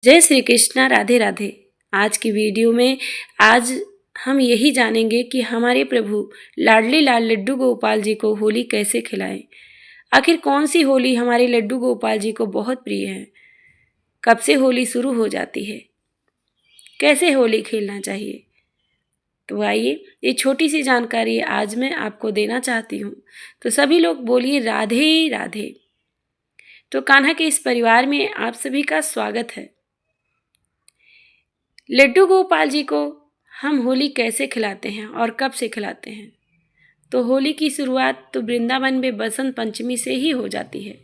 जय श्री कृष्णा, राधे राधे। आज की वीडियो में आज हम यही जानेंगे कि हमारे प्रभु लाडले लाल लड्डू गोपाल जी को होली कैसे खिलाएं। आखिर कौन सी होली हमारे लड्डू गोपाल जी को बहुत प्रिय है, कब से होली शुरू हो जाती है, कैसे होली खेलना चाहिए। तो आइए ये छोटी सी जानकारी आज मैं आपको देना चाहती हूँ। तो सभी लोग बोलिए राधे राधे। तो कान्हा के इस परिवार में आप सभी का स्वागत है। लड्डू गोपाल जी को हम होली कैसे खिलाते हैं और कब से खिलाते हैं। तो होली की शुरुआत तो वृंदावन में बसंत पंचमी से ही हो जाती है।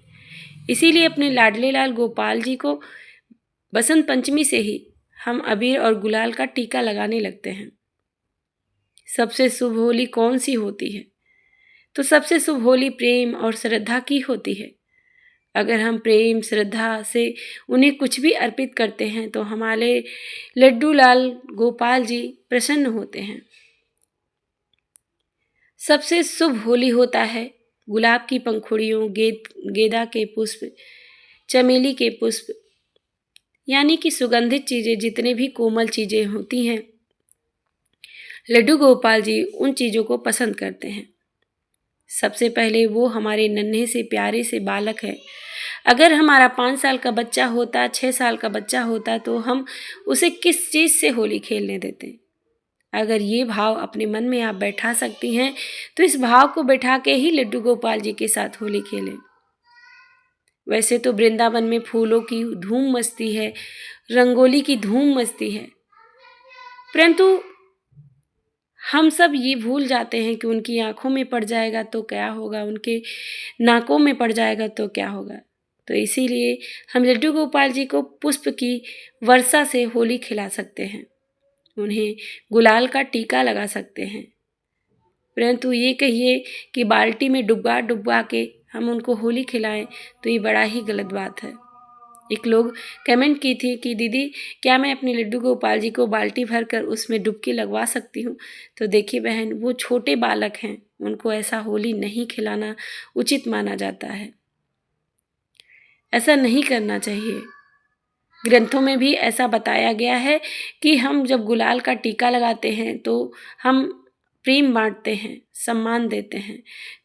इसीलिए अपने लाडले लाल गोपाल जी को बसंत पंचमी से ही हम अबीर और गुलाल का टीका लगाने लगते हैं। सबसे शुभ होली कौन सी होती है? तो सबसे शुभ होली प्रेम और श्रद्धा की होती है। अगर हम प्रेम श्रद्धा से उन्हें कुछ भी अर्पित करते हैं तो हमारे लड्डू लाल गोपाल जी प्रसन्न होते हैं। सबसे शुभ होली होता है गुलाब की पंखुड़ियों, गेंदा के पुष्प, चमेली के पुष्प, यानी कि सुगंधित चीज़ें, जितने भी कोमल चीज़ें होती हैं, लड्डू गोपाल जी उन चीज़ों को पसंद करते हैं। सबसे पहले वो हमारे नन्हे से प्यारे से बालक है। अगर हमारा 5 साल का बच्चा होता, 6 साल का बच्चा होता, तो हम उसे किस चीज़ से होली खेलने देते। अगर ये भाव अपने मन में आप बैठा सकती हैं तो इस भाव को बैठा के ही लड्डू गोपाल जी के साथ होली खेलें। वैसे तो वृंदावन में फूलों की धूम मस्ती है, रंगोली की धूम मस्ती है, परंतु हम सब ये भूल जाते हैं कि उनकी आंखों में पड़ जाएगा तो क्या होगा, उनके नाकों में पड़ जाएगा तो क्या होगा। तो इसीलिए हम लड्डू गोपाल जी को पुष्प की वर्षा से होली खिला सकते हैं, उन्हें गुलाल का टीका लगा सकते हैं, परंतु ये कहिए कि बाल्टी में डुबा डुबा के हम उनको होली खिलाएं तो ये बड़ा ही गलत बात है। एक लोग कमेंट की थी कि दीदी क्या मैं अपने लड्डू गोपाल जी को बाल्टी भर कर उसमें डुबकी लगवा सकती हूँ। तो देखिए बहन, वो छोटे बालक हैं, उनको ऐसा होली नहीं खिलाना उचित माना जाता है, ऐसा नहीं करना चाहिए। ग्रंथों में भी ऐसा बताया गया है कि हम जब गुलाल का टीका लगाते हैं तो हम प्रेम बांटते हैं, सम्मान देते हैं।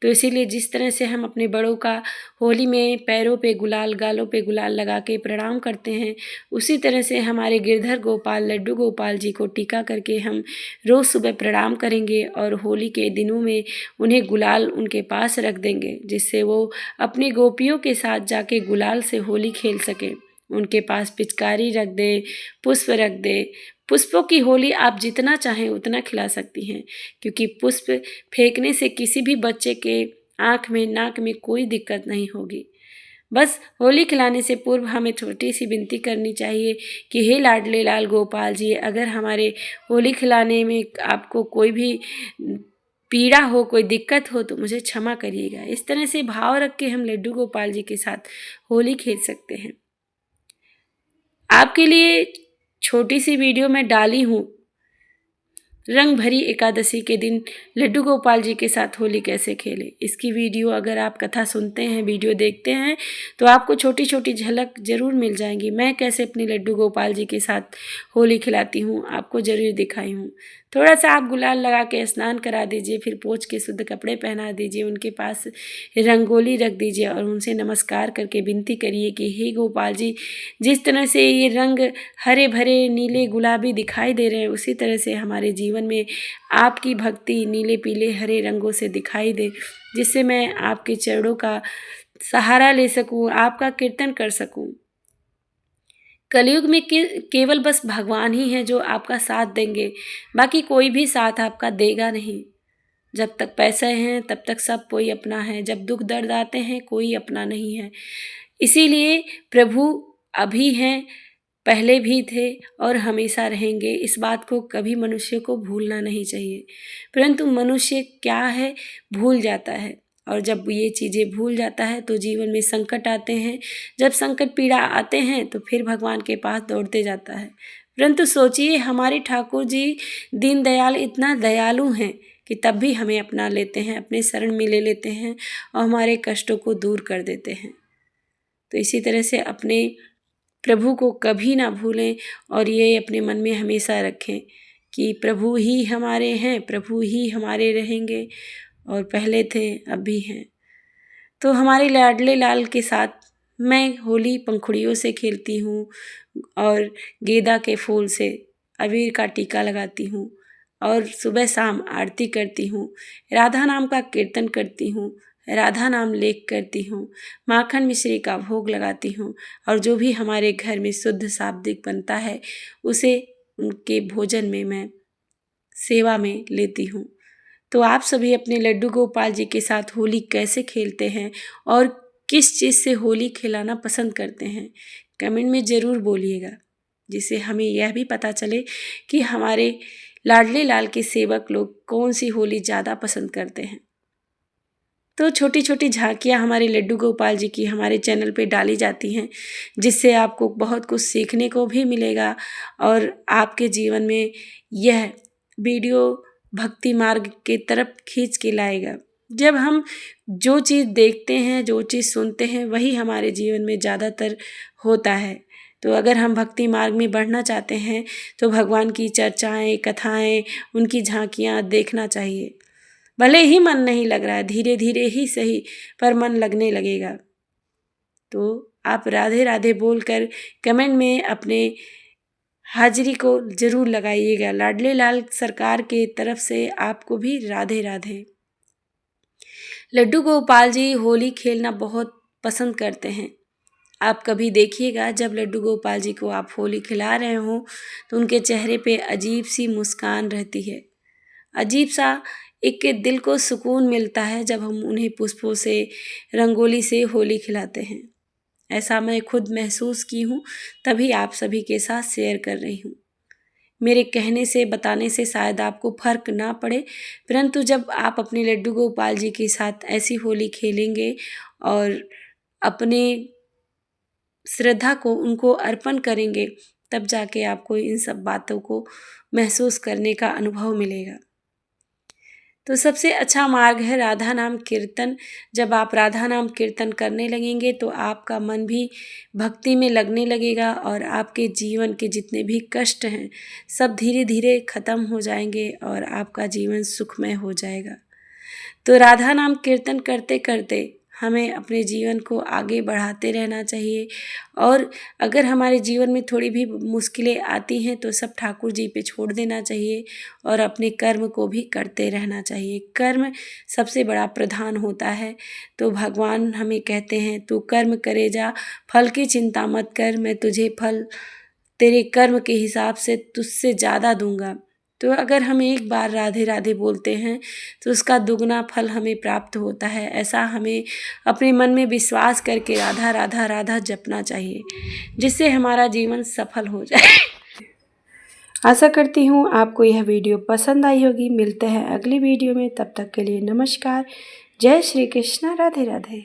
तो इसीलिए जिस तरह से हम अपने बड़ों का होली में पैरों पे गुलाल, गालों पे गुलाल लगा के प्रणाम करते हैं, उसी तरह से हमारे गिरधर गोपाल लड्डू गोपाल जी को टीका करके हम रोज़ सुबह प्रणाम करेंगे और होली के दिनों में उन्हें गुलाल उनके पास रख देंगे, जिससे वो अपनी गोपियों के साथ जाके गुलाल से होली खेल सकें। उनके पास पिचकारी रख दे, पुष्प रख दे। पुष्पों की होली आप जितना चाहें उतना खिला सकती हैं, क्योंकि पुष्प फेंकने से किसी भी बच्चे के आँख में, नाक में कोई दिक्कत नहीं होगी। बस होली खिलाने से पूर्व हमें छोटी सी विनती करनी चाहिए कि हे लाडले लाल गोपाल जी, अगर हमारे होली खिलाने में आपको कोई भी पीड़ा हो, कोई दिक्कत हो तो मुझे क्षमा करिएगा। इस तरह से भाव रख के हम लड्डू गोपाल जी के साथ होली खेल सकते हैं। आपके लिए छोटी सी वीडियो मैं डाली हूँ, रंग भरी एकादशी के दिन लड्डू गोपाल जी के साथ होली कैसे खेलें। इसकी वीडियो अगर आप कथा सुनते हैं, वीडियो देखते हैं, तो आपको छोटी छोटी झलक ज़रूर मिल जाएंगी। मैं कैसे अपने लड्डू गोपाल जी के साथ होली खिलाती हूँ आपको ज़रूर दिखाई हूँ। थोड़ा सा आप गुलाल लगा के स्नान करा दीजिए, फिर पोंछ के शुद्ध कपड़े पहना दीजिए, उनके पास रंगोली रख दीजिए और उनसे नमस्कार करके विनती करिए कि हे गोपाल जी, जिस तरह से ये रंग हरे भरे नीले गुलाबी दिखाई दे रहे हैं, उसी तरह से हमारे जीवन में आपकी भक्ति नीले पीले हरे रंगों से दिखाई दे, जिससे मैं आपके चरणों का सहारा ले सकूं, आपका कीर्तन कर सकूं। कलयुग में केवल बस भगवान ही हैं जो आपका साथ देंगे, बाकी कोई भी साथ आपका देगा नहीं। जब तक पैसे हैं तब तक सब कोई अपना है, जब दुख दर्द आते हैं कोई अपना नहीं है। इसीलिए प्रभु अभी हैं, पहले भी थे और हमेशा रहेंगे। इस बात को कभी मनुष्य को भूलना नहीं चाहिए, परंतु मनुष्य क्या है, भूल जाता है, और जब ये चीज़ें भूल जाता है तो जीवन में संकट आते हैं। जब संकट पीड़ा आते हैं तो फिर भगवान के पास दौड़ते जाता है। परंतु सोचिए, हमारे ठाकुर जी दीनदयाल इतना दयालु हैं कि तब भी हमें अपना लेते हैं, अपने शरण में ले लेते हैं और हमारे कष्टों को दूर कर देते हैं। तो इसी तरह से अपने प्रभु को कभी ना भूलें और ये अपने मन में हमेशा रखें कि प्रभु ही हमारे हैं, प्रभु ही हमारे रहेंगे और पहले थे अब भी हैं। तो हमारे लाडले लाल के साथ मैं होली पंखुड़ियों से खेलती हूँ और गेंदा के फूल से अबीर का टीका लगाती हूँ और सुबह शाम आरती करती हूँ, राधा नाम का कीर्तन करती हूँ, राधा नाम लेख करती हूँ, माखन मिश्री का भोग लगाती हूँ और जो भी हमारे घर में शुद्ध शाब्दिक बनता है उसे उनके भोजन में मैं सेवा में लेती हूँ। तो आप सभी अपने लड्डू गोपाल जी के साथ होली कैसे खेलते हैं और किस चीज़ से होली खिलाना पसंद करते हैं, कमेंट में ज़रूर बोलिएगा, जिससे हमें यह भी पता चले कि हमारे लाडले लाल के सेवक लोग कौन सी होली ज़्यादा पसंद करते हैं। तो छोटी छोटी झांकियाँ हमारे लड्डू गोपाल जी की हमारे चैनल पे डाली जाती हैं, जिससे आपको बहुत कुछ सीखने को भी मिलेगा और आपके जीवन में यह वीडियो भक्ति मार्ग के तरफ खींच के लाएगा। जब हम जो चीज़ देखते हैं, जो चीज़ सुनते हैं, वही हमारे जीवन में ज़्यादातर होता है। तो अगर हम भक्ति मार्ग में बढ़ना चाहते हैं तो भगवान की चर्चाएं, कथाएं, उनकी झांकियां देखना चाहिए। भले ही मन नहीं लग रहा है, धीरे धीरे ही सही, पर मन लगने लगेगा। तो आप राधे राधे बोलकर कमेंट में अपने हाजिरी को ज़रूर लगाइएगा। लाडले लाल सरकार के तरफ से आपको भी राधे राधे। लड्डू गोपाल जी होली खेलना बहुत पसंद करते हैं। आप कभी देखिएगा जब लड्डू गोपाल जी को आप होली खिला रहे हो तो उनके चेहरे पे अजीब सी मुस्कान रहती है, अजीब सा एक दिल को सुकून मिलता है जब हम उन्हें पुष्पों से, रंगोली से होली खिलाते हैं। ऐसा मैं खुद महसूस की हूँ, तभी आप सभी के साथ शेयर कर रही हूँ। मेरे कहने से, बताने से शायद आपको फ़र्क ना पड़े, परंतु जब आप अपने लड्डू गोपाल जी के साथ ऐसी होली खेलेंगे और अपने श्रद्धा को उनको अर्पण करेंगे, तब जाके आपको इन सब बातों को महसूस करने का अनुभव मिलेगा। तो सबसे अच्छा मार्ग है राधा नाम कीर्तन। जब आप राधा नाम कीर्तन करने लगेंगे तो आपका मन भी भक्ति में लगने लगेगा और आपके जीवन के जितने भी कष्ट हैं सब धीरे धीरे ख़त्म हो जाएंगे और आपका जीवन सुखमय हो जाएगा। तो राधा नाम कीर्तन करते करते हमें अपने जीवन को आगे बढ़ाते रहना चाहिए और अगर हमारे जीवन में थोड़ी भी मुश्किलें आती हैं तो सब ठाकुर जी पे छोड़ देना चाहिए और अपने कर्म को भी करते रहना चाहिए। कर्म सबसे बड़ा प्रधान होता है। तो भगवान हमें कहते हैं तू कर्म करे जा, फल की चिंता मत कर, मैं तुझे फल तेरे कर्म के हिसाब से तुझसे ज़्यादा दूंगा। तो अगर हम एक बार राधे राधे बोलते हैं तो उसका दुगना फल हमें प्राप्त होता है। ऐसा हमें अपने मन में विश्वास करके राधा राधा राधा जपना चाहिए, जिससे हमारा जीवन सफल हो जाए। आशा करती हूँ आपको यह वीडियो पसंद आई होगी। मिलते हैं अगली वीडियो में, तब तक के लिए नमस्कार। जय श्री कृष्णा, राधे राधे।